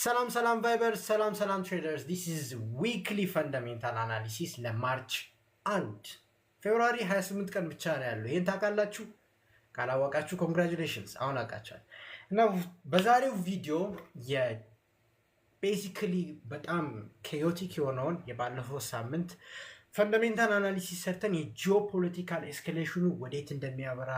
ሰላም ቫይበርስ ሰላም traders. This is weekly fundamental analysis ለማርች 1 ፌብሩዋሪ 28 ቀን ብቻ ነው ያለው። ይሄን ታውቃላችሁ? ካላወቃችሁ ኮንግራቹሌሽንስ አሁን አውቃችኋል። እና በዛሬው ቪዲዮ ቤሲካሊ በጣም ኬዮቲክ የሆነውን የባለፈው ሳምንት ፈንዳሜንታል አናሊሲስ ሰርተን የጂኦፖለቲካል ኤስካሌሽኑ ወዴት እንደሚያበራ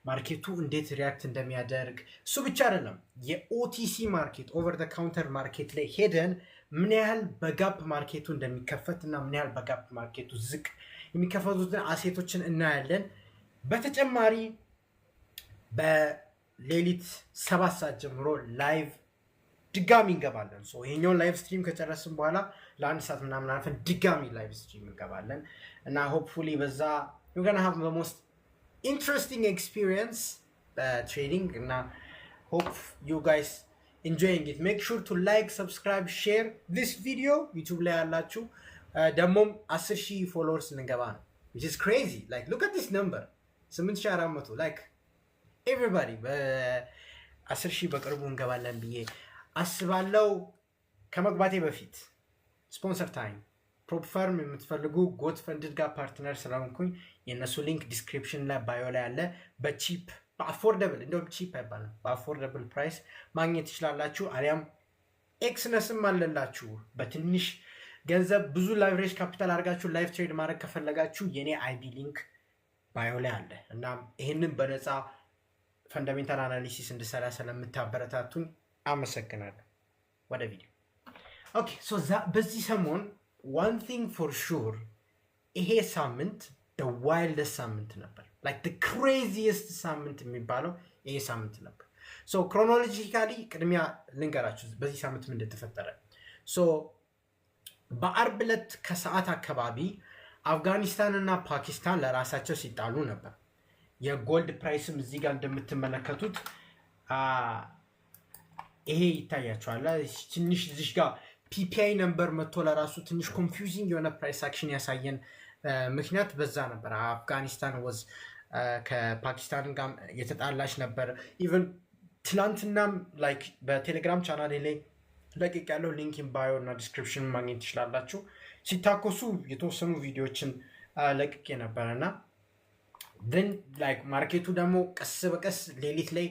ማርኬቱ እንዴት ሪያክት እንደሚያደርግ እሱ ብቻ አይደለም፣ የኦቲሲ ማርኬት ኦቨር ዘ ካውንተር ማርኬት ላይ ሄደን ምን ያህል በጋፕ ማርኬቱ እንደሚከፈት እና ምን ያህል በጋፕ ማርኬቱ ዝቅ የሚከፈቱትን አሴቶችን እናያለን። በተጨማሪ በሌሊት 7 ሰዓት ጀምሮ ላይቭ ድጋሚ እንገባለን። ሶ ይሄኛውን ላይቭ ስትሪም ከጨረስን በኋላ ለአንድ ሰዓት ምናምን አልፈን ድጋሚ ላይቭ ስትሪም እንገባለን እና ሆፕፉሊ በዛ you're gonna have the most interesting experience trading እና hope you guys enjoying it. Make sure to like, subscribe, share this video YouTube ላይ ያላችሁ ደግሞም 10,000 followers ልንገባ ነው, which is crazy. Like look at this number 8,400 like everybody በ10,000 በቅርቡ እንገባለን ብዬ አስባለሁ። ከመግባቴ በፊት ስፖንሰር ታይም ፕሮፕ ፋርም የምትፈልጉ ጎት ፈንድድ ጋር ፓርትነር ስለሆንኩኝ የእነሱ ሊንክ ዲስክሪፕሽን ላይ ባዮ ላይ አለ። በቺፕ በአፎርደብል እንደውም ቺፕ አይባልም በአፎርደብል ፕራይስ ማግኘት ትችላላችሁ። አሊያም ኤክስነስም አለላችሁ በትንሽ ገንዘብ ብዙ ላይቭሬጅ ካፒታል አድርጋችሁ ላይቭ ትሬድ ማድረግ ከፈለጋችሁ የኔ አይቢ ሊንክ ባዮ ላይ አለ እና ይህንን በነፃ ፈንዳሜንታል አናሊሲስ እንድሰራ ስለምታበረታቱኝ አመሰግናለሁ። ወደ ቪዲዮ ኦኬ። ሶ በዚህ ሰሞን one thing for sure ይሄ ሳምንት the wildest ሳምንት ነበር, like the craziest ሳምንት የሚባለው ይሄ ሳምንት ነበር። ሶ ክሮኖሎጂካሊ ቅድሚያ ልንገራችሁ በዚህ ሳምንት ምን እንደተፈጠረ። ሶ በአርብ ዕለት ከሰዓት አካባቢ አፍጋኒስታን እና ፓኪስታን ለራሳቸው ሲጣሉ ነበር። የጎልድ ፕራይስም እዚህ ጋር እንደምትመለከቱት ይሄ ይታያችኋል። ትንሽ እዚህ ጋር ፒፒአይ ነምበር መጥቶ ለራሱ ትንሽ ኮንፊውዚንግ የሆነ ፕራይስ አክሽን ያሳየን ምክንያት በዛ ነበር። አፍጋኒስታን ወዝ ከፓኪስታን ጋር የተጣላች ነበር። ኢቨን ትላንትናም ላይክ በቴሌግራም ቻናል ላይ ለቅቅ ያለው ሊንክ ኢን ባዮ እና ዲስክሪፕሽን ማግኘት ትችላላችሁ። ሲታኮሱ የተወሰኑ ቪዲዮዎችን ለቅቄ ነበረ እና ግን ላይክ ማርኬቱ ደግሞ ቀስ በቀስ ሌሊት ላይ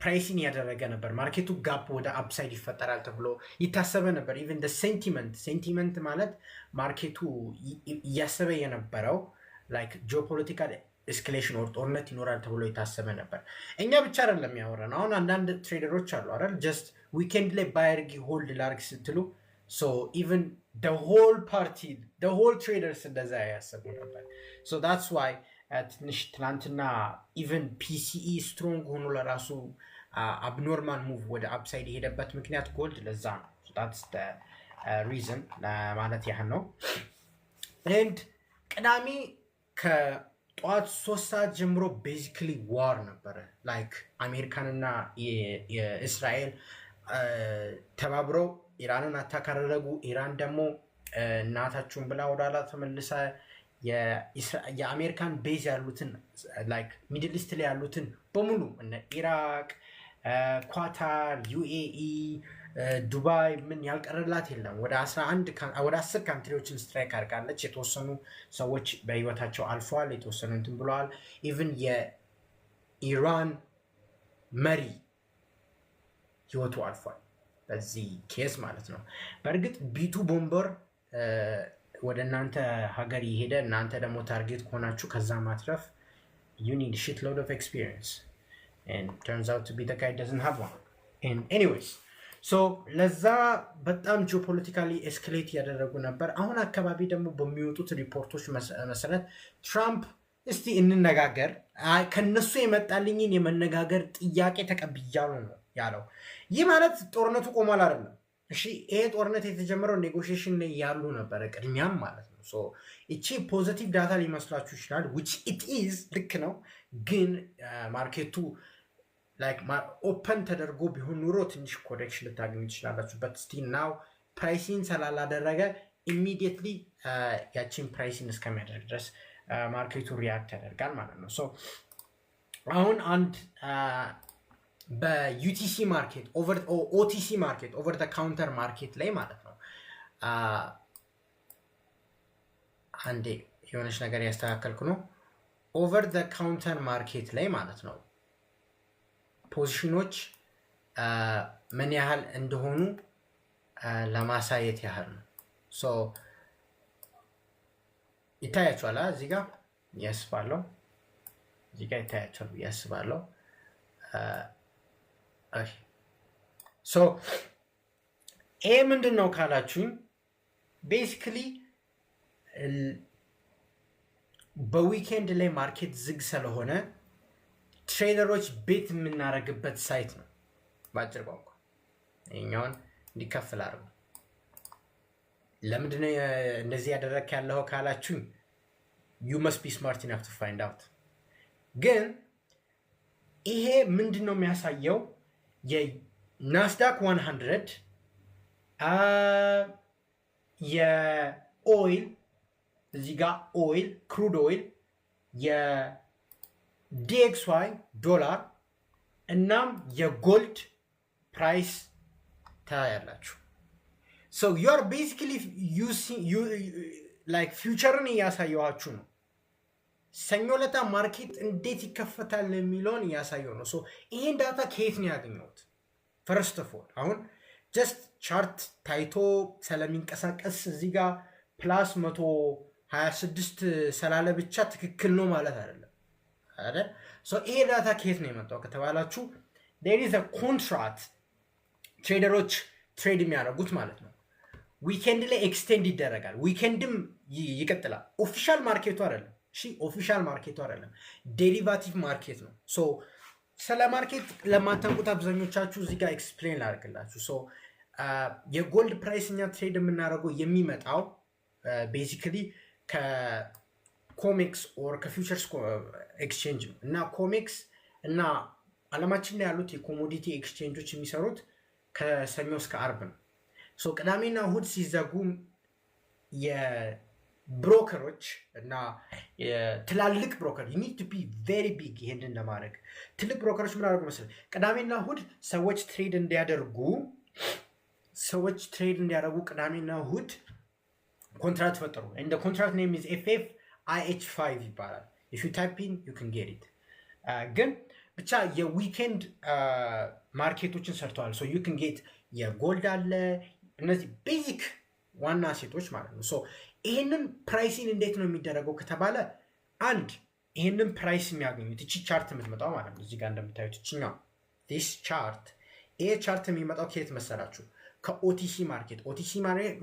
ፕራይሲን ያደረገ ነበር። ማርኬቱ ጋፕ ወደ አፕሳይድ ይፈጠራል ተብሎ ይታሰበ ነበር። ኢቨን ሴንቲመንት ማለት ማርኬቱ እያሰበ የነበረው ላይክ ጂኦፖለቲካል ኤስካሌሽን ኦር ጦርነት ይኖራል ተብሎ የታሰበ ነበር። እኛ ብቻ አይደለም ያወራን። አሁን አንዳንድ ትሬደሮች አሉ አይደል ጀስት ዊኬንድ ላይ ባየርጊ ሆልድ ላርግ ስትሉ ሶ ኢቨን the whole party the whole traders እንደዛ ያሰቡ ነበር። so that's why ትንሽ ትናንትና ኢቨን ፒሲኢ ስትሮንግ ሆኖ ለራሱ አብኖርማል ሙቭ ወደ አፕሳይድ የሄደበት ምክንያት ጎልድ ለዛ ነው። that's the reason ማለት ያህል ነው። and ቅዳሜ ከጠዋት 3 ሰዓት ጀምሮ ቤዚክሊ ዋር ነበረ። ላይክ አሜሪካንና የእስራኤል ተባብረው ኢራንን አታክ አደረጉ። ኢራን ደግሞ እናታችሁን ብላ ወዳላ ተመልሳ የአሜሪካን ቤዝ ያሉትን ላይክ ሚድል ኢስት ላይ ያሉትን በሙሉ እነ ኢራቅ፣ ኳታር፣ ዩኤኢ፣ ዱባይ ምን ያልቀረላት የለም። ወደ 10 ካንትሪዎችን ስትራይክ አድርጋለች። የተወሰኑ ሰዎች በህይወታቸው አልፈዋል፣ የተወሰኑ እንትን ብለዋል። ኢቭን የኢራን መሪ ህይወቱ አልፏል በዚህ ኬስ ማለት ነው። በእርግጥ ቢቱ ቦምበር ወደ እናንተ ሀገር ይሄደ እናንተ ደግሞ ታርጌት ከሆናችሁ ከዛ ማትረፍ you need a shitload of experience and turns out to be the guy doesn't have one. and anyways so ለዛ በጣም ጂኦፖለቲካሊ ኤስካሌት ያደረጉ ነበር። አሁን አካባቢ ደግሞ በሚወጡት ሪፖርቶች መሰረት ትራምፕ እስቲ እንነጋገር ከነሱ የመጣልኝን የመነጋገር ጥያቄ ተቀብያለሁ ነው ያለው። ይህ ማለት ጦርነቱ ቆሟል አይደለም። እሺ ይሄ ጦርነት የተጀመረው ኔጎሽዬሽን ላይ ያሉ ነበር ቅድሚያም ማለት ነው። ሶ እቺ ፖዚቲቭ ዳታ ሊመስላችሁ ይችላል which it is ልክ ነው። ግን ማርኬቱ ላይክ ኦፕን ተደርጎ ቢሆን ኑሮ ትንሽ ኮሬክሽን ልታገኙ ትችላላችሁ። but still now ፕራይሲንግ ስላላደረገ immediately ያቺን ፕራይሲንግ እስከሚያደርግ ድረስ ማርኬቱ ሪያክት ያደርጋል ማለት ነው። ሶ አሁን አንድ በዩቲሲ ማርኬት ኦቲሲ ማርኬት ኦቨር ደ ካውንተር ማርኬት ላይ ማለት ነው። አንዴ የሆነች ነገር ያስተካከልኩ ነው። ኦቨር ደ ካውንተር ማርኬት ላይ ማለት ነው ፖዚሽኖች ምን ያህል እንደሆኑ ለማሳየት ያህል ነው። ሶ ይታያችኋል እዚህ ጋር ያስባለው እዚህ ጋር ይታያችኋል ያስባለው። ሶ ይሄ ምንድን ነው ካላችሁኝ ቤሲክሊ በዊኬንድ ላይ ማርኬት ዝግ ስለሆነ ትሬደሮች ቤት የምናደርግበት ሳይት ነው። በአጭር ቋንቋ ይኸኛውን እንዲከፍል አድርጉ። ለምንድነው እንደዚህ ያደረክ ያለው ካላችሁኝ you must be smart enough to find out። ግን ይሄ ምንድነው የሚያሳየው የናስዳክ 100 የኦይል እዚህ ጋር ኦይል ክሩድ ኦይል የዲኤክስዋይ ዶላር እናም የጎልድ ፕራይስ ታያላችሁ። so you are basically using like future-ን እያሳየኋችሁ ነው። ሰኞ ለታ ማርኬት እንዴት ይከፈታል የሚለውን እያሳየው ነው። so ይሄን ዳታ ከየት ነው ያገኘሁት? first of all አሁን just ቻርት ታይቶ ስለሚንቀሳቀስ እዚህ ጋር ፕላስ 126 ስላለ ብቻ ትክክል ነው ማለት አይደለም አይደል? so ይሄ ዳታ ከየት ነው የመጣው ከተባላችሁ there is a contract ትሬደሮች ትሬድ የሚያደርጉት ማለት ነው። ዊኬንድ ላይ ኤክስቴንድ ይደረጋል፣ ዊኬንድም ይቀጥላል። ኦፊሻል ማርኬቱ አይደለም። እሺ ኦፊሻል ማርኬቱ አይደለም፣ ዴሪቫቲቭ ማርኬት ነው። ሶ ስለ ማርኬት ለማታውቁት አብዛኞቻችሁ እዚህ ጋር ኤክስፕሌን ላድርግላችሁ። ሶ የጎልድ ፕራይስ እኛ ትሬድ የምናደርገው የሚመጣው ቤዚካሊ ከኮሜክስ ኦር ከፊውቸርስ ኤክስቼንጅ ነው እና ኮሜክስ እና አለማችን ላይ ያሉት የኮሞዲቲ ኤክስቼንጆች የሚሰሩት ከሰኞ እስከ አርብ ነው። ሶ ቅዳሜና እሁድ ሲዘጉ የብሮከሮች እና ትላልቅ ብሮከር you need to be very big ይሄንን ለማድረግ ትልቅ ብሮከሮች ምን አደረጉ መሰለኝ ቅዳሜና እሁድ ሰዎች ትሬድ እንዲያደርጉ ቅዳሜና እሁድ ኮንትራክት ፈጠሩ። and the contract name is FFIH5 ይባላል። if you type in you can get it። ግን ብቻ የዊኬንድ ማርኬቶችን ሰርተዋል። so you can get የጎልድ አለ እነዚህ ቤዚክ ዋና ሴቶች ማለት ነው። ሶ ይሄንን ፕራይሲንግ እንዴት ነው የሚደረገው ከተባለ አንድ ይሄንን ፕራይስ የሚያገኙት እቺ ቻርት የምትመጣው ማለት ነው። እዚህ ጋር እንደምታዩት እቺኛው this chart ይሄ ቻርት የሚመጣው ከየት መሰላችሁ? ከኦቲሲ ማርኬት። ኦቲሲ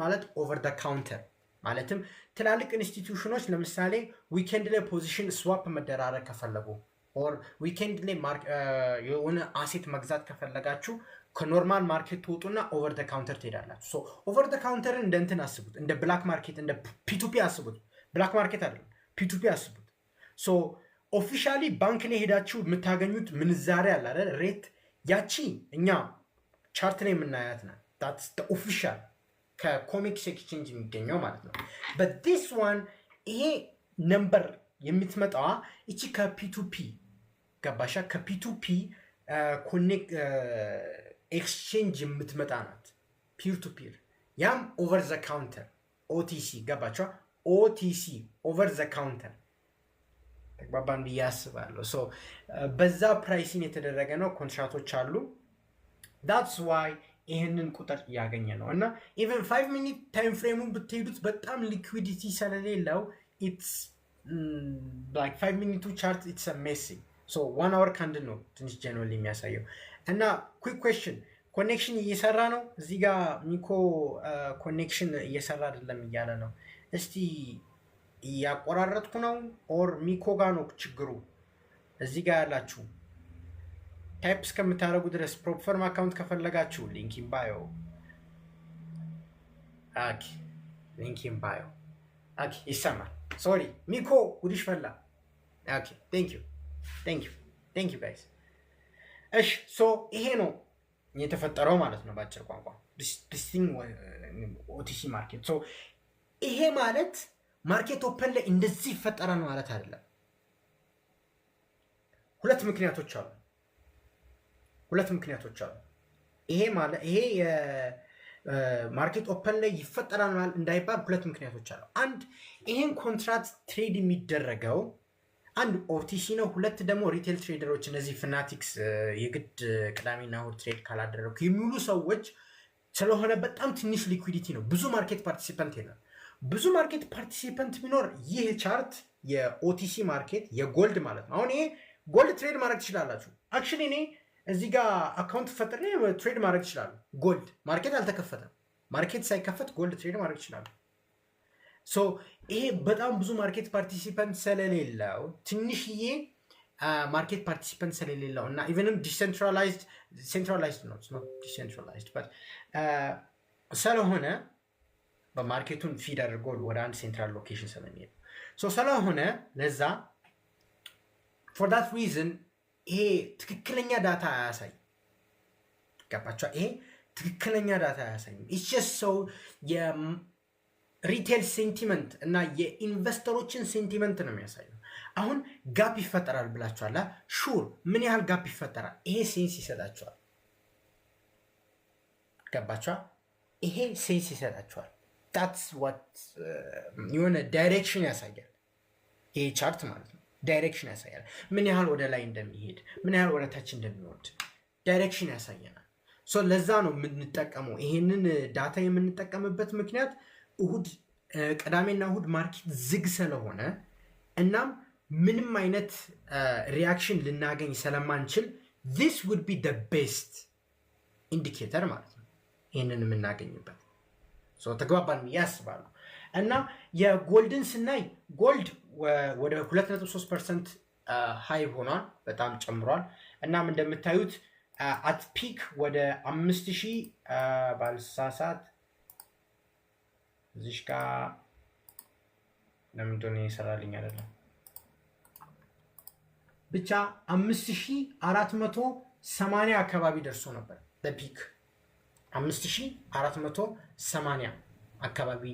ማለት ኦቨር ደ ካውንተር ማለትም ትላልቅ ኢንስቲትዩሽኖች ለምሳሌ ዊኬንድ ላይ ፖዚሽን ስዋፕ መደራረግ ከፈለጉ ኦር ዊኬንድ ላይ የሆነ አሴት መግዛት ከፈለጋችሁ ከኖርማል ማርኬት ትወጡና ኦቨር ደ ካውንተር ትሄዳላችሁ። ሶ ኦቨር ደ ካውንተርን እንደ እንትን አስቡት፣ እንደ ብላክ ማርኬት እንደ ፒቱፒ አስቡት። ብላክ ማርኬት አይደለም ፒቱፒ አስቡት። ሶ ኦፊሻሊ ባንክ ላይ ሄዳችሁ የምታገኙት ምንዛሬ አለ አይደል? ሬት ያቺ እኛ ቻርት ላይ የምናያት ናት። that's the official ከኮሚክስ ኤክስቼንጅ የሚገኘው ማለት ነው። but this one ይሄ ነምበር የምትመጣዋ እቺ ከፒቱፒ ገባሻ? ከፒቱፒ ኮኔክት ኤክስቼንጅ የምትመጣ ናት፣ ፒር ቱ ፒር። ያም ኦቨር ዘ ካውንተር ኦቲሲ ገባችኋ? ኦቲሲ ኦቨር ዘ ካውንተር ተግባባን ብዬ አስባለሁ። ሶ በዛ ፕራይሲን የተደረገ ነው። ኮንትራክቶች አሉ። that's why ይሄንን ቁጥር ያገኘ ነው እና ኢቨን 5 ሚኒት ታይም ፍሬሙን ብትሄዱት በጣም ሊኩዊዲቲ ስለሌለው it's like 5 ሚኒቱ ቻርት it's amazing። so 1 hour ካንድል ነው ትንሽ ጀነራሊ የሚያሳየው። እና ኩዊክ ኩዌስችን ኮኔክሽን እየሰራ ነው እዚህ ጋር ሚኮ ኮኔክሽን እየሰራ አይደለም እያለ ነው። እስቲ እያቆራረጥኩ ነው ኦር ሚኮ ጋር ነው ችግሩ? እዚህ ጋር ያላችሁ ታይፕ እስከምታደርጉ ድረስ ፕሮፐርም አካውንት ከፈለጋችሁ ሊንክ ኢን ባዮ። ኦኬ ሊንክ ኢን ባዮ። ኦኬ ይሰማል። ሶሪ ሚኮ ጉድሽ ፈላ። ኦኬ ቴንክ ዩ ጋይስ። እሺ ሶ ይሄ ነው የተፈጠረው ማለት ነው ባጭር ቋንቋ ዲስቲንግ ኦቲሲ ማርኬት። ሶ ይሄ ማለት ማርኬት ኦፐን ላይ እንደዚህ ይፈጠራል ማለት አይደለም። ሁለት ምክንያቶች አሉ። ሁለት ምክንያቶች አሉ። ይሄ ማርኬት ኦፐን ላይ ይፈጠራል እንዳይባል ሁለት ምክንያቶች አሉ። አንድ ይሄን ኮንትራት ትሬድ የሚደረገው አንድ ኦቲሲ ነው። ሁለት ደግሞ ሪቴል ትሬደሮች እነዚህ ፋናቲክስ የግድ ቅዳሜና እሑድ ትሬድ ካላደረጉ የሚውሉ ሰዎች ስለሆነ በጣም ትንሽ ሊኩዊዲቲ ነው። ብዙ ማርኬት ፓርቲሲፐንት የለም። ብዙ ማርኬት ፓርቲሲፐንት ቢኖር ይህ ቻርት የኦቲሲ ማርኬት የጎልድ ማለት ነው። አሁን ይሄ ጎልድ ትሬድ ማድረግ ትችላላችሁ። አክቹዋሊ እኔ እዚህ ጋር አካውንት ፈጥሬ ትሬድ ማድረግ ይችላሉ። ጎልድ ማርኬት አልተከፈተም። ማርኬት ሳይከፈት ጎልድ ትሬድ ማድረግ ይችላሉ። ሶ ይሄ በጣም ብዙ ማርኬት ፓርቲሲፐንት ስለሌለው ትንሽዬ ማርኬት ፓርቲሲፐንት ስለሌለው እና ኢቨንም ሴንትራላይዝድ ነው ዲሴንትራላይዝድ ስለሆነ በማርኬቱን ፊድ አድርጎ ወደ አንድ ሴንትራል ሎኬሽን ስለሚሄድ ስለሆነ ለዛ ፎር ዳት ሪዝን ይሄ ትክክለኛ ዳታ አያሳይም። ገባችኋል? ይሄ ትክክለኛ ዳታ አያሳይም። ኢትስ ጀስት ሰው የሪቴል ሴንቲመንት እና የኢንቨስተሮችን ሴንቲመንት ነው የሚያሳየው። አሁን ጋፕ ይፈጠራል ብላችኋል። ሹር ምን ያህል ጋፕ ይፈጠራል? ይሄ ሴንስ ይሰጣችኋል። ገባችኋል? ይሄ ሴንስ ይሰጣችኋል። ታትስ ዋት የሆነ ዳይሬክሽን ያሳያል። ይሄ ቻርት ማለት ነው ዳይሬክሽን ያሳያል። ምን ያህል ወደ ላይ እንደሚሄድ ምን ያህል ወደ ታች እንደሚወርድ ዳይሬክሽን ያሳየናል። ለዛ ነው የምንጠቀመው። ይሄንን ዳታ የምንጠቀምበት ምክንያት ቅዳሜና እሑድ ማርኬት ዝግ ስለሆነ እናም ምንም አይነት ሪያክሽን ልናገኝ ስለማንችል this would be the best indicator ማለት ነው ይሄንን የምናገኝበት። ተግባባን ያስባሉ። እና የጎልድን ስናይ ጎልድ ወደ 2.3% ሃይ ሆኗል፣ በጣም ጨምሯል። እናም እንደምታዩት አት ፒክ ወደ 5000 ባልሳሳት እዚህ ጋር ለምን እንደሆነ ይሰራልኝ አይደለም ብቻ 5480 አካባቢ ደርሶ ነበር። በፒክ 5480 አካባቢ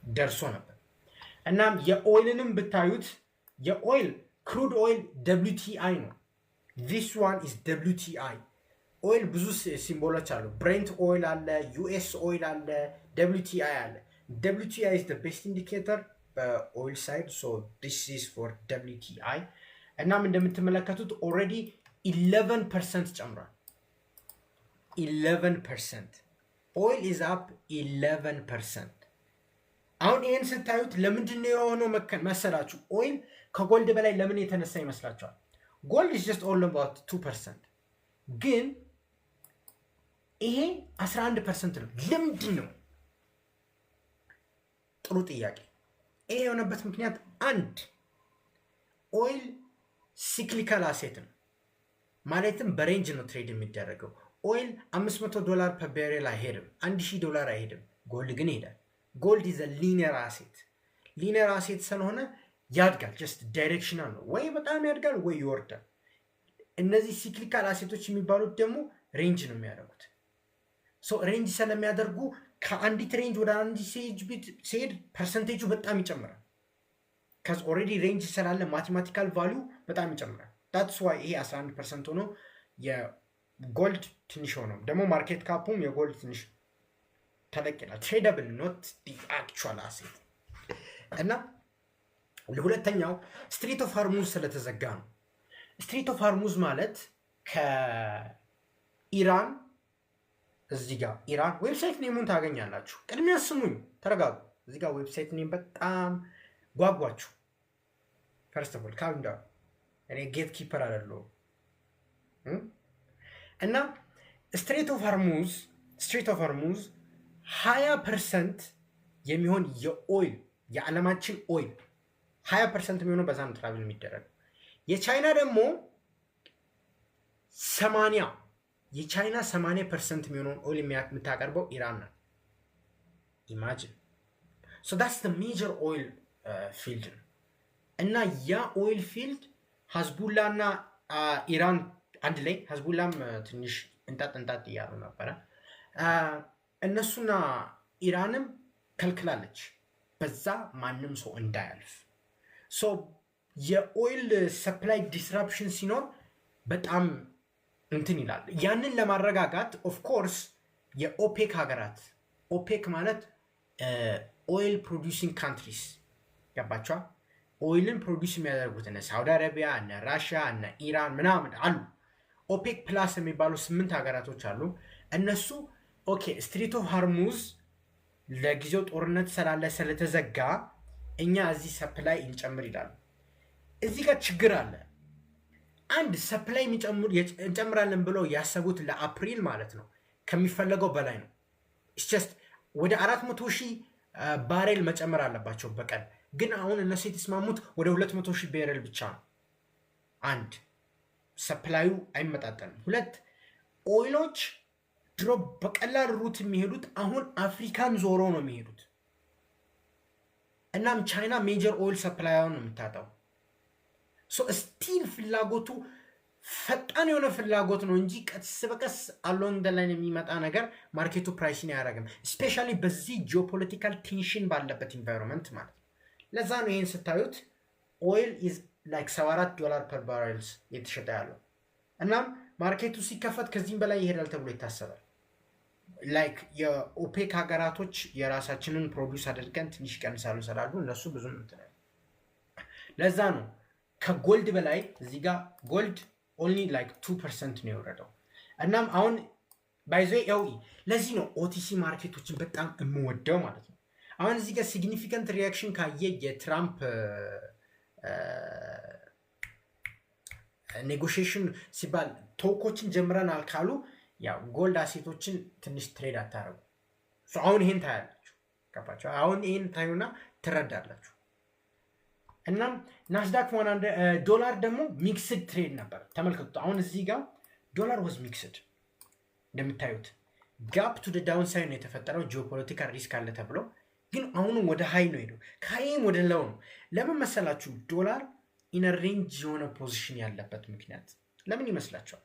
ደርሶ ነበር። እናም የኦይልንም ብታዩት የኦይል ክሩድ ኦይል WTI ነው። this one is WTI ኦይል ብዙ ሲምቦሎች አሉ። ብሬንት ኦይል አለ፣ US ኦይል አለ፣ WTI አለ። WTI is the best indicator በኦይል ሳይድ so this is for WTI። እናም እንደምትመለከቱት already 11% ጨምሯል። 11% oil is up 11%። አሁን ይሄን ስታዩት ለምንድን ነው የሆነው መሰላችሁ? ኦይል ከጎልድ በላይ ለምን የተነሳ ይመስላችኋል? ጎልድ is just all about 2% ግን ይሄ 11% ነው። ለምንድን ነው? ጥሩ ጥያቄ። ይሄ የሆነበት ምክንያት አንድ ኦይል ሲክሊካል አሴት ነው፣ ማለትም በሬንጅ ነው ትሬድ የሚደረገው። ኦይል $500 per barrel አይሄድም፣ $1000 አይሄድም። ጎልድ ግን ይሄዳል። ጎልድ is a linear asset። ሊኒየር አሴት ስለሆነ ያድጋል። ጀስት ዳይሬክሽናል ነው፣ ወይ በጣም ያድጋል ወይ ይወርዳል። እነዚህ ሲክሊካል አሴቶች የሚባሉት ደግሞ ሬንጅ ነው የሚያደርጉት። ሬንጅ ስለሚያደርጉ ከአንዲት ሬንጅ ወደ አንዲት ሲሄድ ፐርሰንቴጁ በጣም ይጨምራል። ከዚ ኦልሬዲ ሬንጅ ስላለ ማቴማቲካል ቫሊዩ በጣም ይጨምራል። ዳትስ ዋይ ይሄ 11% ሆኖ የጎልድ ትንሽ ሆነው ደግሞ ማርኬት ካፑም የጎልድ ትንሽ ተለቅ ይላል። ትሬደብል ኖት ዲ አክቹዋል አሴት። እና ለሁለተኛው ስትሬት ኦፍ ሃርሙዝ ስለተዘጋ ነው። ስትሬት ኦፍ ሃርሙዝ ማለት ከኢራን እዚህ ጋር ኢራን ዌብሳይት ኔሙን ታገኛላችሁ። ቅድሚያ ስሙኝ፣ ተረጋጉ። እዚህ ጋር ዌብሳይት ኔም በጣም ጓጓችሁ። ፈርስት ኦፍ ኦል ካም ዳውን። እኔ ጌት ኪፐር አይደለሁም። እና ስትሬት ኦፍ ሃርሙዝ 20% የሚሆን የኦይል የዓለማችን ኦይል 20% የሚሆነው በዛ ነው ትራቭል የሚደረግ። የቻይና ደግሞ 80 የቻይና 80% የሚሆነውን ኦይል የምታቀርበው ኢራን ናት። ኢማጂን ሶ ዳትስ ዘ ሜጀር ኦይል ፊልድ ነው። እና ያ ኦይል ፊልድ ሀዝቡላ እና ኢራን አንድ ላይ ሀዝቡላም ትንሽ እንጣጥ እያሉ ነበረ። እነሱና ኢራንም ከልክላለች በዛ ማንም ሰው እንዳያልፍ። ሶ የኦይል ሰፕላይ ዲስራፕሽን ሲኖር በጣም እንትን ይላል። ያንን ለማረጋጋት ኦፍ ኮርስ የኦፔክ ሀገራት ኦፔክ ማለት ኦይል ፕሮዲውሲንግ ካንትሪስ ገባቸዋ። ኦይልን ፕሮዲውስ የሚያደርጉት እነ ሳውዲ አረቢያ እነ ራሽያ እነ ኢራን ምናምን አሉ። ኦፔክ ፕላስ የሚባሉ 8 ሀገራቶች አሉ። እነሱ ኦኬ ስትሪት ኦፍ ሃርሙዝ ለጊዜው ጦርነት ስላለ ስለተዘጋ እኛ እዚህ ሰፕላይ እንጨምር ይላሉ። እዚህ ጋር ችግር አለ። አንድ ሰፕላይ እንጨምራለን ብለው ያሰቡት ለአፕሪል ማለት ነው ከሚፈለገው በላይ ነው። ኢትስ ጀስት ወደ 400,000 ባሬል መጨመር አለባቸው በቀን። ግን አሁን እነሱ የተስማሙት ወደ 200,000 ባሬል ብቻ ነው። አንድ ሰፕላዩ አይመጣጠንም። ሁለት ኦይሎች ድሮ በቀላል ሩት የሚሄዱት አሁን አፍሪካን ዞሮ ነው የሚሄዱት። እናም ቻይና ሜጀር ኦይል ሰፕላዩን ነው የምታጣው። ስቲል ፍላጎቱ ፈጣን የሆነ ፍላጎት ነው እንጂ ቀስ በቀስ አሎንግ ደ ላይን የሚመጣ ነገር ማርኬቱ ፕራይሲን አያደርግም። ስፔሻሊ በዚህ ጂኦፖለቲካል ቴንሽን ባለበት ኢንቫይሮንመንት ማለት ነው። ለዛ ነው ይህን ስታዩት ኦይል ኢዝ ላይክ $74 ፐር ባሬልስ የተሸጠ ያለው። እናም ማርኬቱ ሲከፈት ከዚህም በላይ ይሄዳል ተብሎ ይታሰባል። ላይክ የኦፔክ ሀገራቶች የራሳችንን ፕሮዲውስ አድርገን ትንሽ ይቀንሳሉ ስላሉ እነሱ ብዙም እንትናል። ለዛ ነው ከጎልድ በላይ እዚህ ጋር ጎልድ ኦንሊ ላይክ 2% ነው የወረደው። እናም አሁን ባይዞ ያው ለዚህ ነው ኦቲሲ ማርኬቶችን በጣም የምወደው ማለት ነው። አሁን እዚህ ጋር ሲግኒፊካንት ሪያክሽን ካየ የትራምፕ ኔጎሽዬሽን ሲባል ቶኮችን ጀምረናል ካሉ ያው ጎልድ አሴቶችን ትንሽ ትሬድ አታረጉ። አሁን ይሄን ታያላችሁ። ገባችሁ? አሁን ይሄን ታዩና ትረዳላችሁ። እናም ናስዳክ 100 ዶላር ደግሞ ሚክስድ ትሬድ ነበር። ተመልከቱ። አሁን እዚህ ጋር ዶላር ዋዝ ሚክስድ እንደምታዩት ጋፕ ቱ ዳውን ሳይድ ነው የተፈጠረው። ጂኦፖለቲካል ሪስክ አለ ተብሎ ግን አሁን ወደ ሃይ ነው ሄደው ከሃይም ወደ ለው ነው። ለምን መሰላችሁ? ዶላር ኢን ሬንጅ የሆነ ፖዚሽን ያለበት ምክንያት ለምን ይመስላችኋል?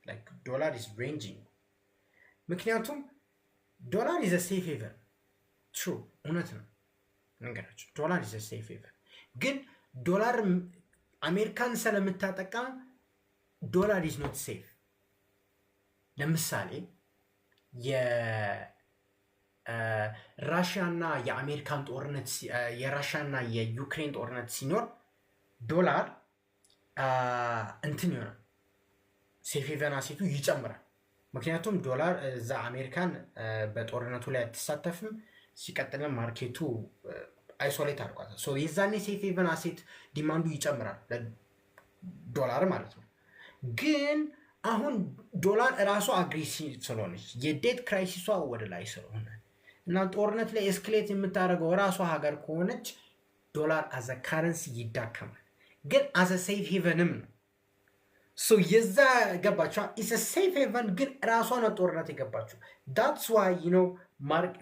ላይክ ዶላር ኢዝ ሬንጂንግ። ምክንያቱም ዶላር ኢዝ ሴፍ ሄቨን ትሩ እውነት ነው ነገራችሁ። ዶላር ኢዝ ሴፍ ሄቨን ግን ዶላር አሜሪካን ስለምታጠቃ ዶላር ኢዝ ኖት ሴፍ። ለምሳሌ የራሽያና የአሜሪካን ጦርነት የራሽያና የዩክሬን ጦርነት ሲኖር ዶላር እንትን ይሆናል ሴፍ ሄቨን አሴቱ ይጨምራል። ምክንያቱም ዶላር እዛ አሜሪካን በጦርነቱ ላይ አትሳተፍም። ሲቀጥልም ማርኬቱ አይሶሌት አድርጓታል። የዛኔ ሴፍ ሄቨን አሴት ዲማንዱ ይጨምራል ለዶላር ማለት ነው። ግን አሁን ዶላር እራሷ አግሬሲቭ ስለሆነች የዴት ክራይሲሷ ወደ ላይ ስለሆነ እና ጦርነት ላይ ኤስክሌት የምታደርገው እራሷ ሀገር ከሆነች ዶላር አዘ ካረንሲ ይዳከማል። ግን አዘ ሴፍ ሄቨንም ነው። የዛ ገባችኋ? ኢስ ሴፍ ሄቨን ግን እራሷ ነው ጦርነት የገባችው። ዳትስ ዋይ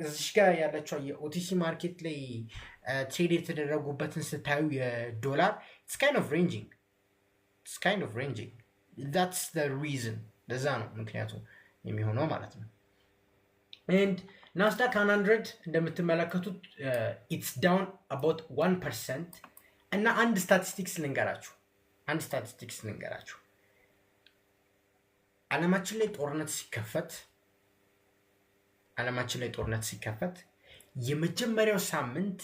እዚህ ጋር ያለችው የኦቲሲ ማርኬት ላይ ትሬድ የተደረጉበትን ስታዩ የዶላር ኢትስ ካይንድ ኦፍ ሬንጂንግ that's the reason። ለዛ ነው ምክንያቱ የሚሆነው ማለት ነው። and ናስዳክ 100 እንደምትመለከቱት it's down about 1% እና አንድ ስታቲስቲክስ ልንገራችሁ። ዓለማችን ላይ ጦርነት ሲከፈት የመጀመሪያው ሳምንት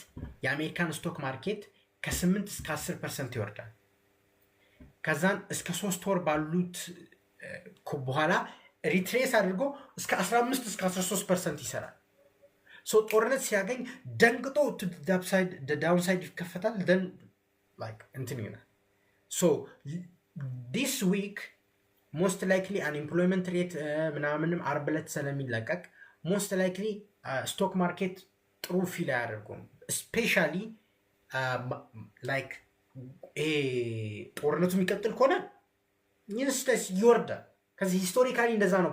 የአሜሪካን ስቶክ ማርኬት ከ8 እስከ 10% ይወርዳል። ከዛን እስከ 3 ወር ባሉት በኋላ ሪትሬስ አድርጎ እስከ 15 እስከ 13% ይሰራል። ጦርነት ሲያገኝ ደንግጦ ዳውንሳይድ ይከፈታል። ደን ላይክ እንትን ይሆናል። ዲስ ዊክ ሞስት ላይክሊ አንኤምፕሎይመንት ሬት ምናምንም ዓርብ ዕለት ስለሚለቀቅ ሞስት ላይክሊ ስቶክ ማርኬት ጥሩ ፊል አያደርጉም። ስፔሻሊ ላይክ ጦርነቱ የሚቀጥል ከሆነ ኢንስተስ ይወርዳል። ከዚህ ሂስቶሪካሊ እንደዛ ነው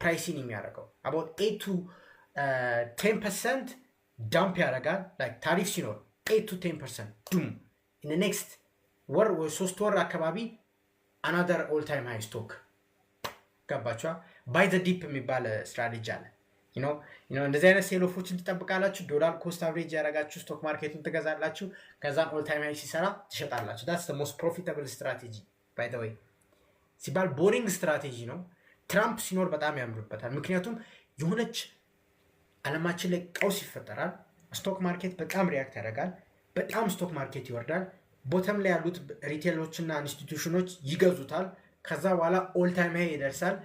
ፕራይሲን የሚያደርገው about 8 to 10% ዳምፕ ያደርጋል። ላይክ ታሪፍ ሲኖር 8 to 10% ዱም in the next ወር ወይ 3 ወር አካባቢ another all time high stock ገባችኋ? ባይ ዘ ዲፕ የሚባል ስትራቴጂ አለ። እንደዚህ አይነት ሴሎፎችን ትጠብቃላችሁ። ዶላር ኮስት አቨሬጅ ያደረጋችሁ ስቶክ ማርኬቱን ትገዛላችሁ። ከዛን ኦል ታይም ሃይ ሲሰራ ትሸጣላችሁ። that's the most profitable strategy by the way። ሲባል ቦሪንግ ስትራቴጂ ነው። ትራምፕ ሲኖር በጣም ያምርበታል። ምክንያቱም የሆነች ዓለማችን ላይ ቀውስ ይፈጠራል። ስቶክ ማርኬት በጣም ሪያክት ያደርጋል። በጣም ስቶክ ማርኬት ይወርዳል። ቦተም ላይ ያሉት ሪቴሎችና ኢንስቲትዩሽኖች ይገዙታል። ከዛ በኋላ ኦል ታይም ሃይ ይደርሳል።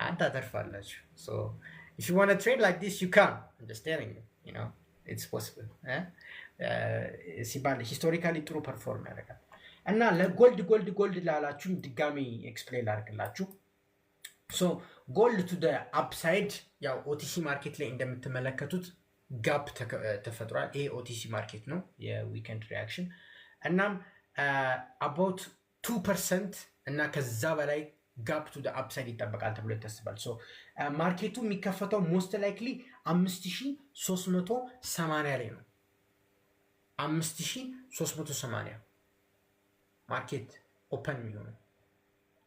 አንተ አተርፋላችሁ። So if you want to trade like this, you can. I'm just telling you, you know, it's possible. ሲባል ሂስቶሪካሊ ጥሩ ፐርፎርም ያደርጋል። እና ለጎልድ ላላችሁ ድጋሚ ኤክስፕሌን አድርግላችሁ። ሶ ጎልድ ቱ ደ አፕሳይድ ያው ኦቲሲ ማርኬት ላይ እንደምትመለከቱት ጋፕ ተፈጥሯል። ይሄ ኦቲሲ ማርኬት ነው የዊኬንድ ሪያክሽን። እናም አባውት 2% እና ከዛ በላይ ጋፕ ቱ ደ አፕሳይድ ይጠበቃል ተብሎ ይታሰባል። ሶ ማርኬቱ የሚከፈተው ሞስት ላይክሊ 5380 ላይ ነው። 5380 ማርኬት ኦፐን የሚሆነው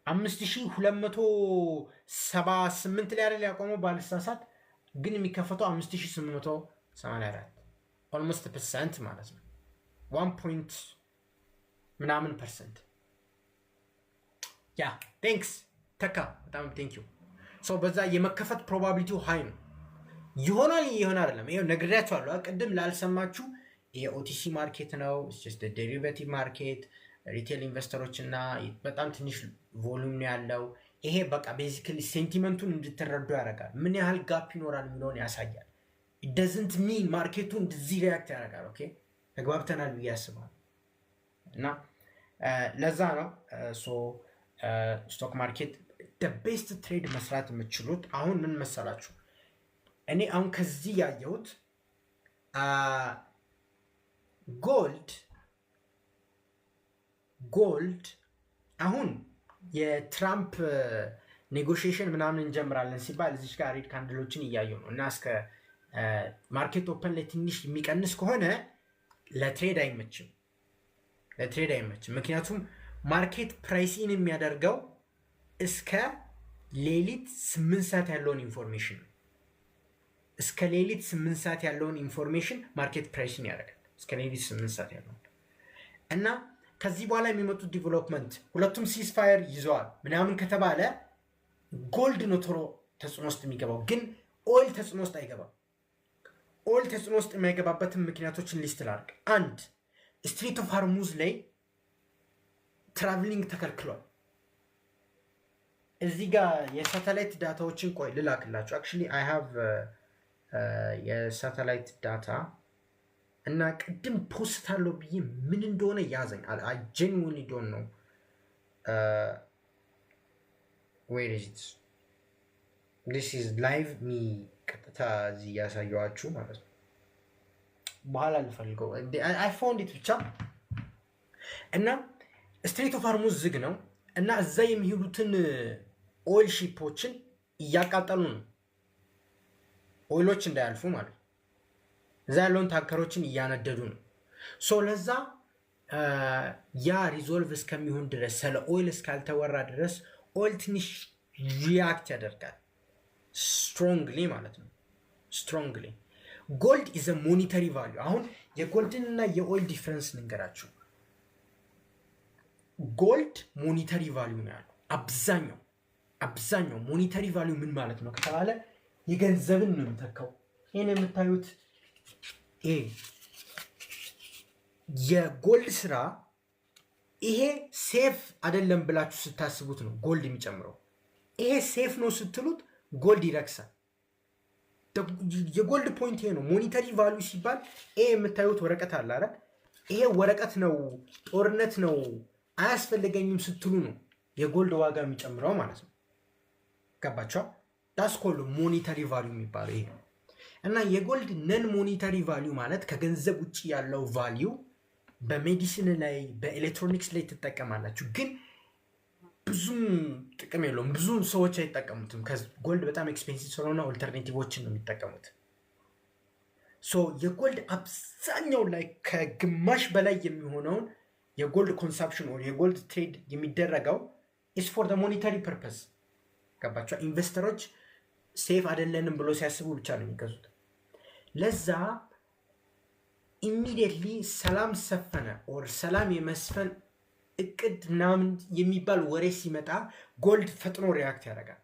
5278 ላይ አይደል ያቆመው ባልሳሳት፣ ግን የሚከፈተው 5884 ኦልሞስት ፐርሰንት ማለት ነው። 1 ምናምን ፐርሰንት። ያ ቴንክስ ተካ በጣም ቴንክ ዩ። ሶ በዛ የመከፈት ፕሮባቢሊቲው ሃይ ነው። ይሆናል አይደለም ይሄው ነግሬያችኋለሁ ቅድም ላልሰማችሁ። የኦቲሲ ማርኬት ነው። just the derivative market ሪቴል ኢንቨስተሮች እና በጣም ትንሽ ቮሉም ነው ያለው። ይሄ በቃ ቤዚካሊ ሴንቲመንቱን እንድትረዱ ያደርጋል። ምን ያህል ጋፕ ይኖራል የሚለውን ያሳያል። it doesn't mean ማርኬቱ እንደዚህ ሪያክት ያደርጋል። ኦኬ ተግባብተናል ብዬ አስባለሁ። እና ለዛ ነው ሶ ስቶክ ማርኬት the best trade መስራት የምትችሉት አሁን ምን መሰላችሁ? እኔ አሁን ከዚህ ያየሁት ጎልድ አሁን የትራምፕ ኔጎሽዬሽን ምናምን እንጀምራለን ሲባል እዚህ ጋር ሬድ ካንድሎችን እያየሁ ነው። እና እስከ ማርኬት ኦፐን ላይ ትንሽ የሚቀንስ ከሆነ ለትሬድ አይመችም። ምክንያቱም ማርኬት ፕራይሲን የሚያደርገው እስከ ሌሊት 8 ሰዓት ያለውን ኢንፎርሜሽን ማርኬት ፕራይሲን ያደርጋል። እስከ ሌሊት 8 ሰዓት ያለውን እና ከዚህ በኋላ የሚመጡት ዲቨሎፕመንት ሁለቱም ሲስፋየር ይዘዋል ምናምን ከተባለ ጎልድ ነው ቶሎ ተጽዕኖ ውስጥ የሚገባው። ግን ኦይል ተጽዕኖ ውስጥ አይገባም። ኦይል ተጽዕኖ ውስጥ የማይገባበትን ምክንያቶችን ሊስት ላድርግ። 1 ስትሬት ኦፍ ሃርሙዝ ላይ ትራቭሊንግ ተከልክሏል። እዚህ ጋር የሳተላይት ዳታዎችን ቆይ ልላክላችሁ። አክቹዋሊ አይ ሃቭ የሳተላይት ዳታ እና ቅድም ፖስት አለው ብዬ ምን እንደሆነ ያዘኝ። I genuinely don't know where is it? This is live me ቀጥታ እዚህ ያሳየዋችሁ ማለት ነው። በኋላ ልፈልገው I found it ብቻ። እና ስትሬት ኦፍ ሃርሙዝ ዝግ ነው እና እዛ የሚሄዱትን ኦይል ሺፖችን እያቃጠሉ ነው፣ ኦይሎች እንዳያልፉ ማለት ነው። እዛ ያለውን ታንከሮችን እያነደዱ ነው። ሶ ለዛ ያ ሪዞልቭ እስከሚሆን ድረስ ስለ ኦይል እስካልተወራ ድረስ ኦይል ትንሽ ሪያክት ያደርጋል ስትሮንግሊ ማለት ነው። ስትሮንግሊ ጎልድ ኢዝ አ ሞኒተሪ ቫልዩ። አሁን የጎልድንና የኦይል ዲፍረንስ ንገራችሁ። ጎልድ ሞኒተሪ ቫልዩ ነው ያለው። አብዛኛው ሞኒተሪ ቫልዩ ምን ማለት ነው ከተባለ የገንዘብን ነው የሚተካው። ይሄን የምታዩት የጎልድ ስራ ይሄ ሴፍ አይደለም ብላችሁ ስታስቡት ነው ጎልድ የሚጨምረው። ይሄ ሴፍ ነው ስትሉት ጎልድ ይረክሳል። የጎልድ ፖይንት ይሄ ነው። ሞኒተሪ ቫልዩ ሲባል ይሄ የምታዩት ወረቀት አለ አይደል? ይሄ ወረቀት ነው፣ ጦርነት ነው፣ አያስፈልገኝም ስትሉ ነው የጎልድ ዋጋ የሚጨምረው ማለት ነው። ገባችሁ? ዳስ ኮልድ ሞኒተሪ ቫልዩ የሚባለው ይሄ ነው። እና የጎልድ ነን ሞኒተሪ ቫልዩ ማለት ከገንዘብ ውጭ ያለው ቫልዩ በሜዲሲን ላይ በኤሌክትሮኒክስ ላይ ትጠቀማላችሁ፣ ግን ብዙም ጥቅም የለውም። ብዙ ሰዎች አይጠቀሙትም። ጎልድ በጣም ኤክስፔንሲቭ ስለሆነ ኦልተርኔቲቮችን ነው የሚጠቀሙት። ሶ የጎልድ አብዛኛው ላይ ከግማሽ በላይ የሚሆነውን የጎልድ ኮንሳምፕሽን ወይ የጎልድ ትሬድ የሚደረገው ኢስ ፎር ዘ ሞኒተሪ ፐርፐስ። ገባችሁ? ኢንቨስተሮች ሴፍ አይደለንም ብሎ ሲያስቡ ብቻ ነው የሚገዙት። ለዛ ኢሚዲየትሊ ሰላም ሰፈነ ኦር ሰላም የመስፈን እቅድ ምናምን የሚባል ወሬ ሲመጣ ጎልድ ፈጥኖ ሪያክት ያደርጋል።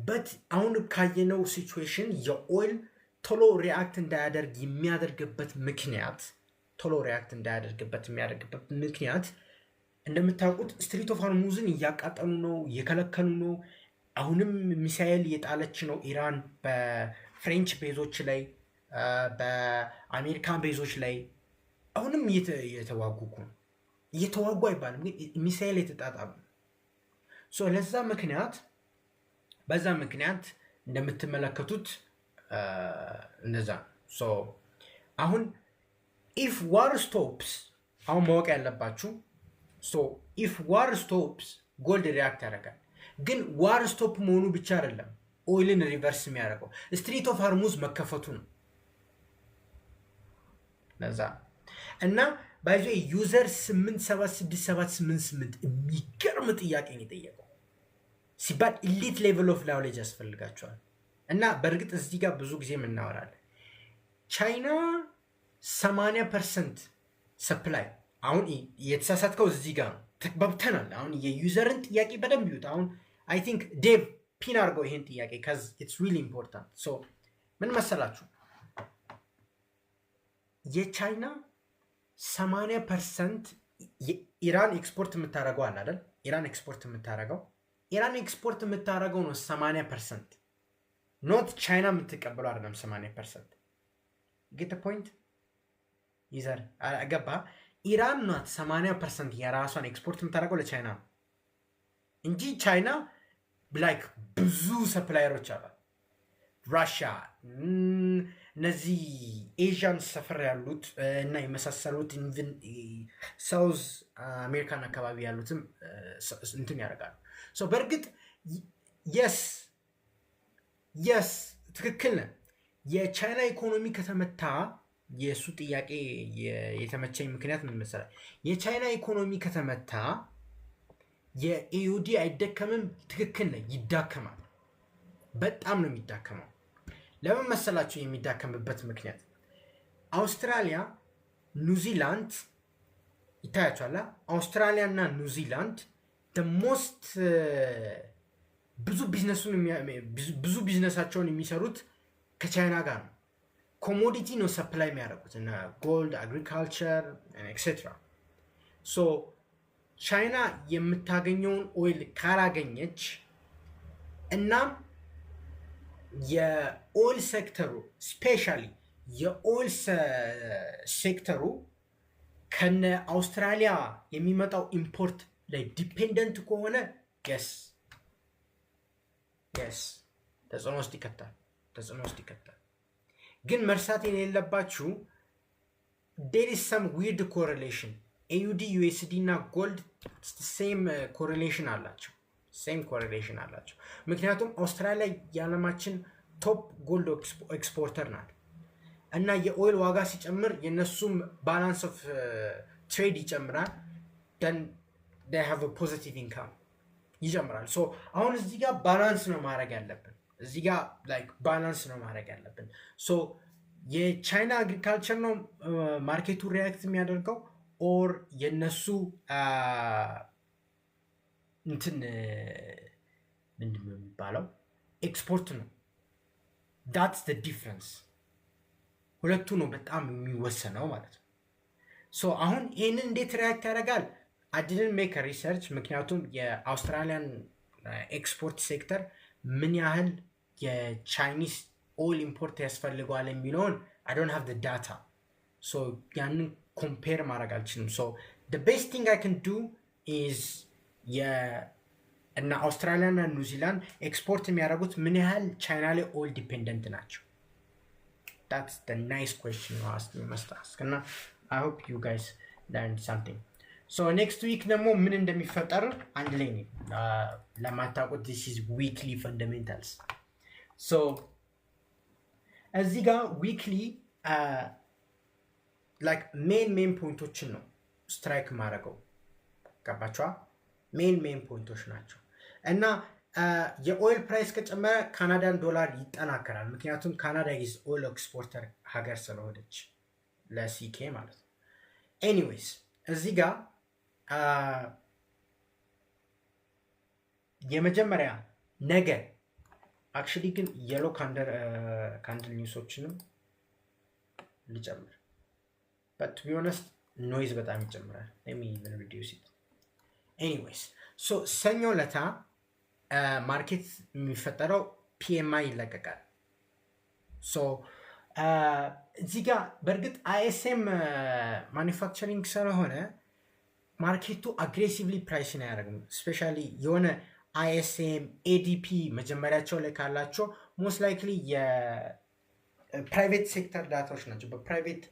በት አሁን ካየነው ሲቹዌሽን የኦይል ቶሎ ሪያክት እንዳያደርግ የሚያደርግበት ምክንያት እንደምታውቁት ስትሪት ኦፍ ሆርሙዝን እያቃጠሉ ነው፣ እየከለከሉ ነው። አሁንም ሚሳኤል እየጣለች ነው ኢራን በፍሬንች ቤዞች ላይ፣ በአሜሪካን ቤዞች ላይ አሁንም እየተዋጉ ነው። እየተዋጉ አይባልም ግን ሚሳኤል የተጣጣሉ ነው። በዛ ምክንያት እንደምትመለከቱት እንደዛ ነው። አሁን ኢፍ ዋር ስቶፕስ አሁን ማወቅ ያለባችሁ ኢፍ ዋር ስቶፕስ ጎልድ ሪያክት ያደርጋል። ግን ዋር ስቶፕ መሆኑ ብቻ አይደለም ኦይልን ሪቨርስ የሚያደርገው ስትሪት ኦፍ ሆርሙዝ መከፈቱ ነው። ለዛ እና ባይዞ ዩዘር 876788 የሚገርም ጥያቄ ነው የጠየቀው ሲባል ኢሊት ሌቭል ኦፍ ናውሌጅ ያስፈልጋቸዋል። እና በእርግጥ እዚህ ጋር ብዙ ጊዜ የምናወራለን ቻይና 80% ሰፕላይ አሁን የተሳሳትከው እዚህ ጋር ነው። ተግባብተናል። አሁን የዩዘርን ጥያቄ በደንብ ይዩት። አሁን አይ ቲንክ ዴቭ ፒን አድርገው ይሄን ጥያቄ ከዚ ኢትስ ሪሊ ኢምፖርታንት። ምን መሰላችሁ የቻይና 80% ኢራን ኤክስፖርት የምታደርገው አለ አይደል? ኢራን ኤክስፖርት የምታደርገው ነው 80%። ኖት ቻይና የምትቀበለው አይደለም 80%። ጌት ፖይንት ይዘር አገባ። ኢራን ናት 80% የራሷን ኤክስፖርት የምታደርገው ለቻይና ነው እንጂ ቻይና ላይክ ብዙ ሰፕላየሮች አሏት። ራሽያ፣ እነዚህ ኤዥያን ሰፈር ያሉት እና የመሳሰሉት ሳውዝ አሜሪካን አካባቢ ያሉትም እንትን ያደርጋሉ። በእርግጥ የስ ትክክል ነን። የቻይና ኢኮኖሚ ከተመታ የእሱ ጥያቄ የተመቸኝ ምክንያት ምን መሰለህ? የቻይና ኢኮኖሚ ከተመታ የኢዩዲ አይደከምም። ትክክል ነህ፣ ይዳከማል። በጣም ነው የሚዳከመው። ለምን መሰላችሁ የሚዳከምበት ምክንያት? አውስትራሊያ፣ ኒውዚላንድ ይታያችኋል። አውስትራሊያ እና ኒውዚላንድ ሞስት ብዙ ቢዝነሳቸውን የሚሰሩት ከቻይና ጋር ነው። ኮሞዲቲ ነው ሰፕላይ የሚያደርጉት እና ጎልድ፣ አግሪካልቸር ኤክሴትራ። ቻይና የምታገኘውን ኦይል ካላገኘች እናም የኦይል ሴክተሩ ስፔሻሊ የኦይል ሴክተሩ ከነ አውስትራሊያ የሚመጣው ኢምፖርት ላይ ዲፔንደንት ከሆነ የስ ተጽዕኖ ውስጥ ይከታል። ግን መርሳት የሌለባችሁ there is some weird correlation AUD USD እና ጎልድ ሴም ኮሪሌሽን አላቸው። ምክንያቱም አውስትራሊያ የዓለማችን ቶፕ ጎልድ ኤክስፖርተር ናት እና የኦይል ዋጋ ሲጨምር የነሱም ባላንስ ኦፍ ትሬድ ይጨምራል። then they have a positive income ይጨምራል። አሁን እዚህ ጋር ባላንስ ነው ማድረግ ያለብን። የቻይና አግሪካልቸር ነው ማርኬቱ ሪያክት የሚያደርገው ኦር የነሱ እንትን ምንድን ነው የሚባለው ኤክስፖርት ነው። that's the difference። ሁለቱ ነው በጣም የሚወሰነው ማለት ነው። አሁን ይህንን እንዴት ሪያክት ያደርጋል? I didn't make a research ምክንያቱም የአውስትራሊያን ኤክስፖርት ሴክተር ምን ያህል የቻይኒስ ኦይል ኢምፖርት ያስፈልገዋል የሚለውን I don't have the data። ያንን ኮምፔር ማድረግ አልችልም። the best thing I can do is እና አውስትራሊያ እና ኒውዚላንድ ኤክስፖርት የሚያደርጉት ምን ያህል ቻይና ላይ ኦይል ዲፔንደንት ናቸው? that's the nice question you asked me must ask እና I hope you guys learned something። next week ደግሞ ምን እንደሚፈጠር አንድ ላይ ነው ለማታውቁት this is weekly fundamentals። እዚህ ጋር weekly like main ፖይንቶችን ነው ስትራይክ ማድረገው። ገባችኋ? ሜን ፖይንቶች ናቸው እና የኦይል ፕራይስ ከጨመረ ካናዳን ዶላር ይጠናከራል። ምክንያቱም ካናዳ ኢዝ ኦይል ኤክስፖርተር ሀገር ስለሆነች ለሲኬ ማለት ነው። ኤኒዌይስ እዚህ ጋር የመጀመሪያ ነገ አክቹሊ ግን የሎ ካንድል ኒውሶችንም ልጨምር but to be honest ኖይዝ በጣም ይጨምራል let me even reduce it anyways so ሰኞ ለታ ማርኬት የሚፈጠረው PMI ይለቀቃል so እዚህ ጋር በእርግጥ ISM ማኒፋክቸሪንግ ስለሆነ ማርኬቱ አግሬሲቭሊ ፕራይስን አያደርግም ስፔሻሊ የሆነ ISM ADP መጀመሪያቸው ላይ ካላቸው ሞስት ላይክሊ የፕራይቬት ሴክተር ዳታዎች ናቸው በፕራይቬት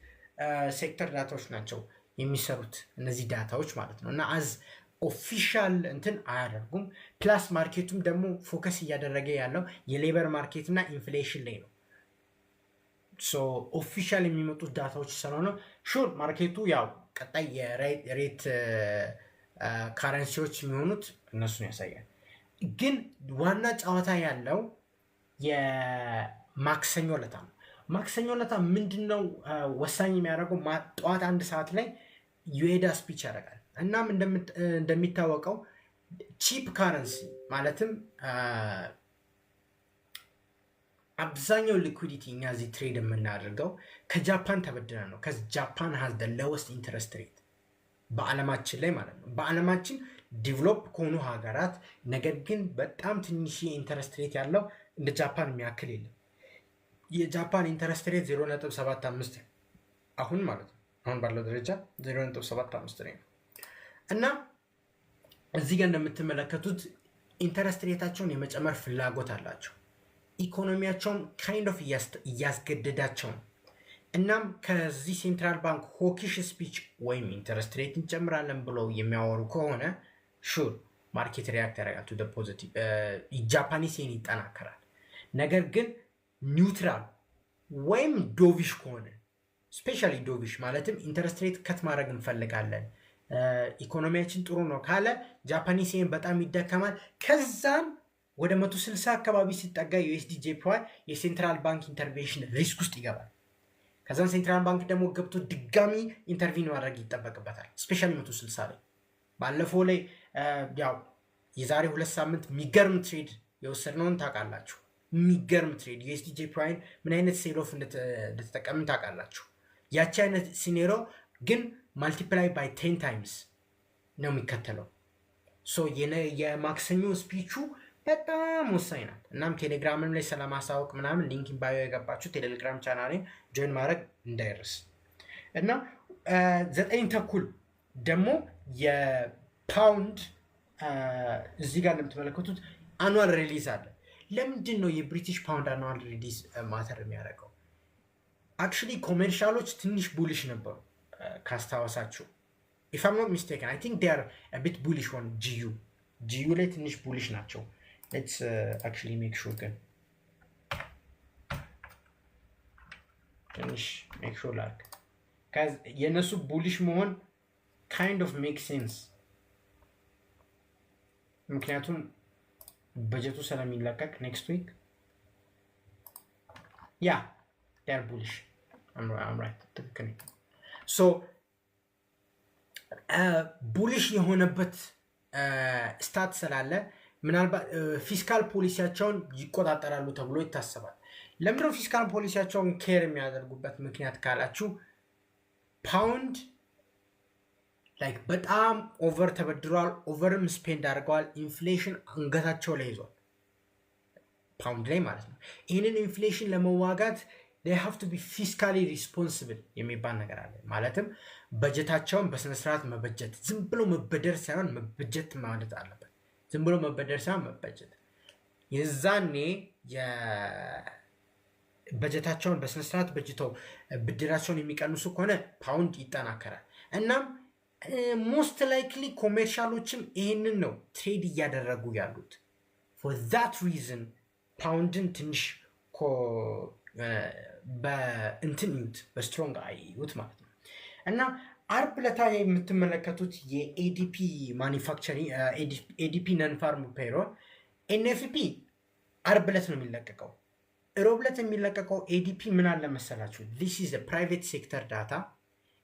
ሴክተር ዳታዎች ናቸው የሚሰሩት እነዚህ ዳታዎች ማለት ነው እና አዝ ኦፊሻል እንትን አያደርጉም ፕላስ ማርኬቱም ደግሞ ፎከስ እያደረገ ያለው የሌበር ማርኬት እና ኢንፍሌሽን ላይ ነው ሶ ኦፊሻል የሚመጡት ዳታዎች ስለሆነ ሹር ማርኬቱ ያው ቀጣይ የሬት ካረንሲዎች የሚሆኑት እነሱን ያሳያል ግን ዋና ጨዋታ ያለው የማክሰኞ ለታ ነው ማክሰኞ ለታ ምንድነው ወሳኝ የሚያደርገው ጠዋት 1 ሰዓት ላይ ዩኤዳ ስፒች ያደርጋል እናም እንደሚታወቀው ቺፕ ካረንሲ ማለትም አብዛኛው ሊኩዊዲቲ እኛ እዚህ ትሬድ የምናደርገው ከጃፓን ተበድረን ነው ከጃፓን has the lowest interest rate በዓለማችን ላይ ማለት ነው በዓለማችን ዲቨሎፕ ከሆኑ ሀገራት ነገር ግን በጣም ትንሽ ኢንተረስት ሬት ያለው እንደ ጃፓን የሚያክል የለም የጃፓን ኢንተረስት ሬት 0.75 አሁን ማለት ነው አሁን ባለው ደረጃ 0.75 ነው እና እዚህ ጋር እንደምትመለከቱት ኢንተረስት ሬታቸውን የመጨመር ፍላጎት አላቸው ኢኮኖሚያቸውን ካይንድ ኦፍ እያስገደዳቸው እናም ከዚህ ሴንትራል ባንክ ሆኪሽ ስፒች ወይም ኢንተረስት ሬት እንጨምራለን ብለው የሚያወሩ ከሆነ ሹር ማርኬት ሪያክት ያደርጋል ቱ ፖዚቲቭ ጃፓኒስ ዬን ይጠናከራል ነገር ግን ኒውትራል ወይም ዶቪሽ ከሆነ ስፔሻሊ ዶቪሽ ማለትም ኢንተረስት ሬት ከት ማድረግ እንፈልጋለን ኢኮኖሚያችን ጥሩ ነው ካለ ጃፓኒስ ዬን በጣም ይደከማል ከዛም ወደ 160 አካባቢ ሲጠጋ USD JPY የሴንትራል ባንክ ኢንተርቬንሽን ሪስክ ውስጥ ይገባል ከዛን ሴንትራል ባንክ ደግሞ ገብቶ ድጋሚ ኢንተርቪን ማድረግ ይጠበቅበታል ስፔሻሊ 160 ላይ ባለፈው ላይ ያው የዛሬ 2 ሳምንት የሚገርም ትሬድ የወሰድነውን ታውቃላችሁ የሚገርም ትሬድ USD JPY ምን አይነት ሴል ኦፍ እንደተጠቀምን ታውቃላችሁ ያቺ አይነት ሲኔሪዮ ግን ማልቲፕላይ ባይ 10 ታይምስ ነው የሚከተለው ሶ የማክሰኞ ስፒቹ በጣም ወሳኝ ናት እናም ቴሌግራምም ላይ ስለማሳወቅ ምናምን ሊንክ ኢን ባዮ የገባችሁ ቴሌግራም ቻናሌን ጆይን ማድረግ እንዳይረስ እና 9:30 ደግሞ የፓውንድ እዚህ ጋር እንደምትመለከቱት አኑዋል ሪሊዝ አለ ለምንድን ነው የብሪቲሽ ፓውንድ አኑዋል ሪሊዝ ማተር የሚያደርገው አክቹሊ ኮሜርሻሎች ትንሽ ቡሊሽ ነበሩ ካስታወሳችሁ if I'm not mistaken I think they are a bit bullish on GU ላይ ትንሽ ቡሊሽ ናቸው let's actually make sure again ትንሽ make sure like cuz የነሱ ቡሊሽ መሆን kind of makes sense ምክንያቱም በጀቱ ስለሚለቀቅ next week yeah they are bullish I'm right ትክክል so ቡሊሽ የሆነበት ስታት ስላለ ምናልባት ፊስካል ፖሊሲያቸውን ይቆጣጠራሉ ተብሎ ይታሰባል ለምንድነው ፊስካል ፖሊሲያቸውን ኬር የሚያደርጉበት ምክንያት ካላችሁ ፓውንድ ላይክ በጣም ኦቨር ተበድሯል ኦቨርም ስፔንድ አድርገዋል ኢንፍሌሽን አንገታቸው ላይ ይዟል ፓውንድ ላይ ማለት ነው ይህንን ኢንፍሌሽን ለመዋጋት they have to be fiscally responsible የሚባል ነገር አለ ማለትም በጀታቸውን በስነ ስርዓት መበጀት ዝም ብሎ መበደር ሳይሆን መበጀት ማለት አለበት ዝም ብሎ መበደር ሳይሆን መበጀት የዛኔ የበጀታቸውን በስነ ስርዓት በጅተው ብድራቸውን የሚቀንሱ ከሆነ ፓውንድ ይጠናከራል እናም ሞስት ላይክሊ ኮሜርሻሎችም ይሄንን ነው ትሬድ እያደረጉ ያሉት for that reason ፓውንድን ትንሽ በእንትን ዩት በስትሮንግ አይዩት ማለት ነው እና አርብ ለታ የምትመለከቱት የኤዲፒ ማኒፋክቸሪንግ ኤዲፒ ነን ፋርም ፔሮል ኤንኤፍፒ አርብ ለት ነው የሚለቀቀው ሮብ ለት የሚለቀቀው ኤዲፒ ምን አለ መሰላችሁ this is a private sector data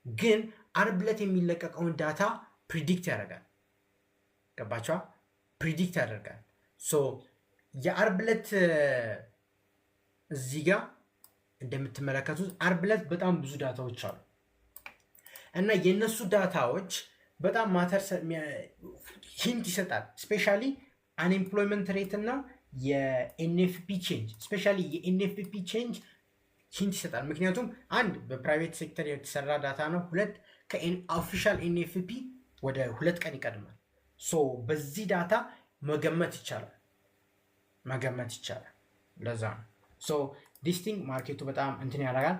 ግን አርብ ለት የሚለቀቀውን ዳታ ፕሪዲክት ያደርጋል። ገባችኋ? ፕሪዲክት ያደርጋል። ሶ የአርብ ዕለት እዚህ ጋር እንደምትመለከቱት አርብ ዕለት በጣም ብዙ ዳታዎች አሉ እና የነሱ ዳታዎች በጣም ማተር ሂንት ይሰጣል። ስፔሻሊ አንኤምፕሎይመንት ሬት እና የኤንኤፍፒ ቼንጅ ስፔሻሊ የኤንኤፍፒ ቼንጅ ሂንት ይሰጣል። ምክንያቱም አንድ በፕራይቬት ሴክተር የተሰራ ዳታ ነው፣ ሁለት ከኦፊሻል ኤንኤፍፒ ወደ 2 ቀን ይቀድማል። ሶ በዚህ ዳታ መገመት ይቻላል። ለዛ ነው ሶ ዲስቲንግ ማርኬቱ በጣም እንትን ያደርጋል።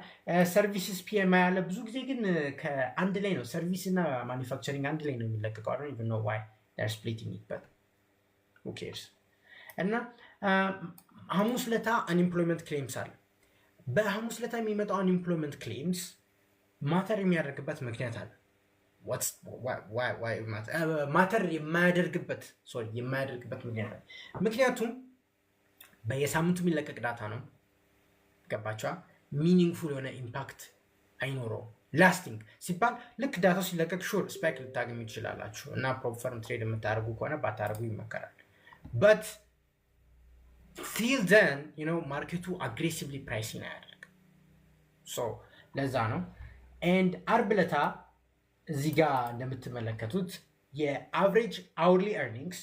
ሰርቪስስ ፒኤምአይ ያለ ብዙ ጊዜ ግን ከአንድ ላይ ነው፣ ሰርቪስ እና ማኒፋክቸሪንግ አንድ ላይ ነው የሚለቀቀው። አይ ዶንት ኖ ዋይ ዴር ስፕሊቲንግ ኢት በት who cares። እና ሐሙስ ለታ አንኤምፕሎይመንት ክሌምስ አለ። በሐሙስ ለታ የሚመጣው አንኤምፕሎይመንት ክሌምስ ማተር የሚያደርግበት ምክንያት አለ። ማተር የማያደርግበት ምክንያት አለ። ምክንያቱም በየሳምንቱ የሚለቀቅ ዳታ ነው። ገባችኋ? ሚኒንግፉል የሆነ ኢምፓክት አይኖረውም። ላስቲንግ ሲባል ልክ ዳታው ሲለቀቅ ሹር ስፓይክ ልታገኙ ትችላላችሁ እና ፕሮፈርም ትሬድ የምታደርጉ ከሆነ ባታደርጉ ይመከራል። በት ቲል ዘን ማርኬቱ አግሬሲቭሊ ፕራይሲንግ አያደርግም። ሶ ለዛ ነው። ኤንድ አርብ ዕለት እዚህ ጋር እንደምትመለከቱት የአቨሬጅ አውርሊ ኤርኒንግስ፣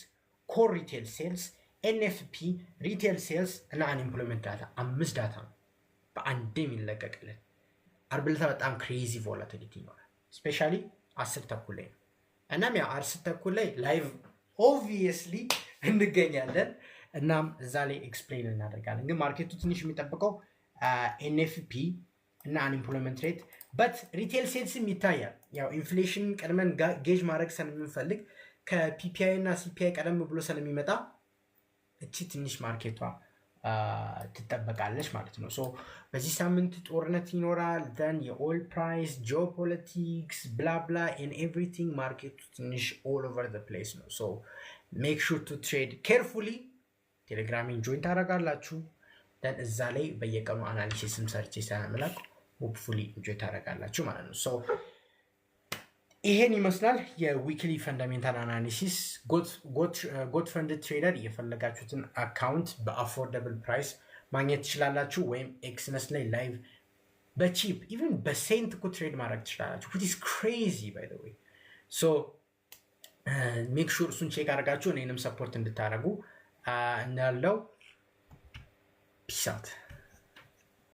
ኮር ሪቴል ሴልስ፣ ኤንኤፍፒ፣ ሪቴል ሴልስ እና አንኤምፕሎይመንት ዳታ 5 ዳታ ነው በአንድ የሚለቀቅልን። አርብ ዕለት በጣም ክሬዚ ቮላቲሊቲ ይኖራል። ስፔሻሊ 10 ተኩል ላይ ነው። እናም ያው 10 ተኩል ላይ ላይቭ ኦብቪየስሊ እንገኛለን። እናም እዛ ላይ ኤክስፕሌን እናደርጋለን። ግን ማርኬቱ ትንሽ የሚጠብቀው ኤንኤፍፒ እና አንኤምፕሎይመንት ሬት በት ሪቴል ሴልስም ይታያል። ያው ኢንፍሌሽን ቀድመን ጌጅ ማድረግ ስለምንፈልግ ከፒፒአይ እና ሲፒአይ ቀደም ብሎ ስለሚመጣ እቺ ትንሽ ማርኬቷ ትጠበቃለች ማለት ነው። ሶ በዚህ ሳምንት ጦርነት ይኖራል። ዘን የኦል ፕራይስ፣ ጂኦፖለቲክስ፣ ብላብላ ኤን ኤቭሪቲንግ ማርኬቱ ትንሽ ኦል ኦቨር ዘ ፕሌስ ነው። ሶ ሜክ ሹር ቱ ትሬድ ኬርፉሊ። ቴሌግራሚን ጆይን ታደርጋላችሁ። ዘን እዛ ላይ በየቀኑ አናሊሲስም ሰርቼ ስለምላክ ሆፕፉሊ ኢንጆይ ታደርጋላችሁ ማለት ነው። ሶ ይሄን ይመስላል የዊክሊ ፈንዳሜንታል አናሊሲስ። ጎት ፈንድ ትሬደር የፈለጋችሁትን አካውንት በአፎርደብል ፕራይስ ማግኘት ትችላላችሁ። ወይም ኤክስነስ ላይ ላይቭ በቺፕ ኢቨን በሴንት እኮ ትሬድ ማድረግ ትችላላችሁ which is crazy by the way። so ሜክ ሹር እሱን ቼክ አድርጋችሁ እኔንም ሰፖርት እንድታደርጉ እንዳለው ፒስ አውት።